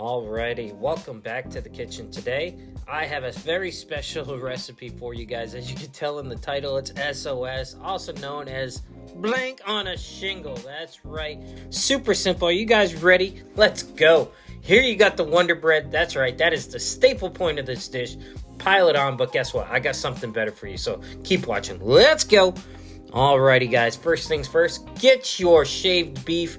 Alrighty, welcome back to the kitchen. Today I have a very special recipe for you guys. As you can tell in the title, it's S.O.S, also known as blank on a shingle. That's right, super simple. Are you guys ready? Let's go. Here you got the Wonder Bread. That's right, that is the staple point of this dish. Pile it on, but guess what? I got something better for you, so keep watching. Let's go. Alrighty guys, first things first, get your shaved beef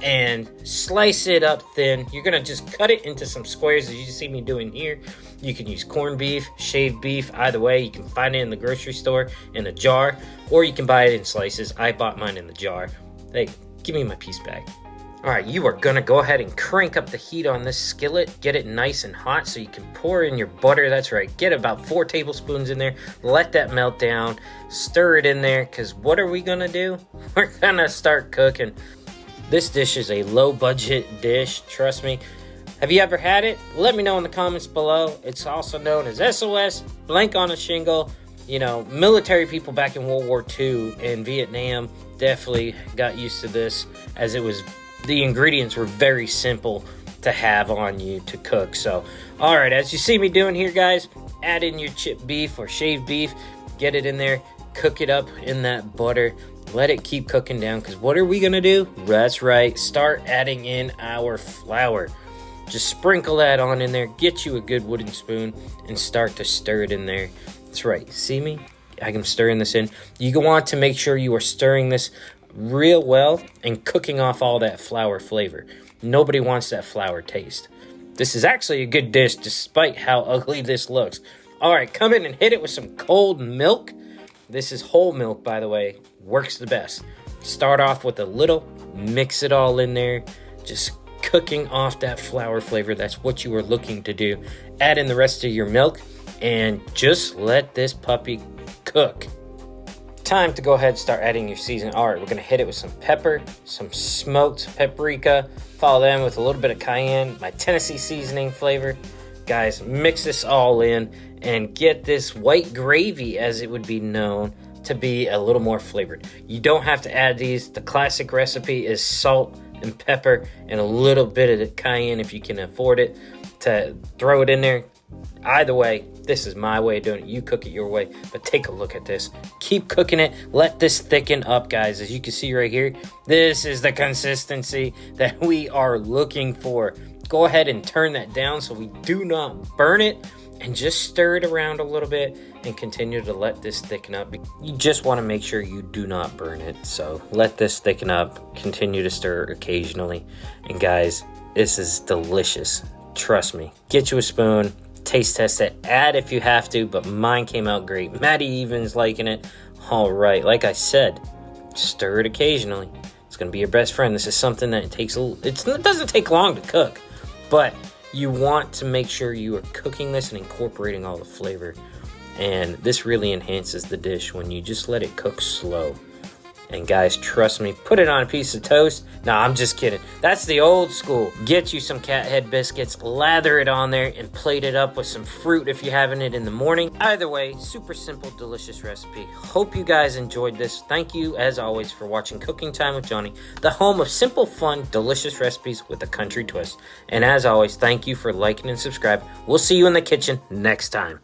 and slice it up thin. You're gonna just cut it into some squares as you see me doing here. You can use corned beef, shaved beef, either way. You can find it in the grocery store in a jar, or you can buy it in slices. I bought mine in the jar. Hey, give me my piece back. All right, you are gonna go ahead and crank up the heat on this skillet. Get it nice and hot so you can pour in your butter. That's right, get about 4 tablespoons in there. Let that melt down. Stir it in there, because what are we gonna do? We're gonna start cooking. This dish is a low budget dish, trust me. Have you ever had it? Let me know in the comments below. It's also known as S.O.S, blank on a shingle. You know, military people back in World War II in Vietnam definitely got used to this, as the ingredients were very simple to have on you to cook. So, all right, as you see me doing here, guys, add in your chipped beef or shaved beef, get it in there, cook it up in that butter. Let it keep cooking down, because what are we gonna do? That's right, start adding in our flour. Just sprinkle that on in there, get you a good wooden spoon, and start to stir it in there. That's right, see me? I'm stirring this in. You want to make sure you are stirring this real well and cooking off all that flour flavor. Nobody wants that flour taste. This is actually a good dish despite how ugly this looks. All right, come in and hit it with some cold milk. This is whole milk, by the way. Works the best. Start off with a little, mix it all in there, just cooking off that flour flavor. That's what you are looking to do. Add in the rest of your milk and just let this puppy cook. Time to go ahead and start adding your seasoning. All right, we're gonna hit it with some pepper, some smoked paprika, follow them with a little bit of cayenne, my Tennessee seasoning flavor. Guys, mix this all in and get this white gravy, as it would be known, to be a little more flavored. You don't have to add these. The classic recipe is salt and pepper and a little bit of the cayenne if you can afford it, to throw it in there. Either way, this is my way of doing it. You cook it your way, but take a look at this. Keep cooking it. Let this thicken up, guys. As you can see right here, this is the consistency that we are looking for. Go ahead and turn that down so we do not burn it, and just stir it around a little bit and continue to let this thicken up. You just want to make sure you do not burn it. So let this thicken up, continue to stir occasionally. And guys, this is delicious. Trust me. Get you a spoon, taste test it, add if you have to, but mine came out great. Maddie even's liking it. All right, like I said, stir it occasionally. It's gonna be your best friend. This is something that it doesn't take long to cook, but you want to make sure you are cooking this and incorporating all the flavor. And this really enhances the dish when you just let it cook slow. And guys, trust me, put it on a piece of toast. Nah, I'm just kidding. That's the old school. Get you some cat head biscuits, lather it on there, and plate it up with some fruit if you're having it in the morning. Either way, super simple, delicious recipe. Hope you guys enjoyed this. Thank you, as always, for watching Cooking Time with Johnny, the home of simple, fun, delicious recipes with a country twist. And as always, thank you for liking and subscribing. We'll see you in the kitchen next time.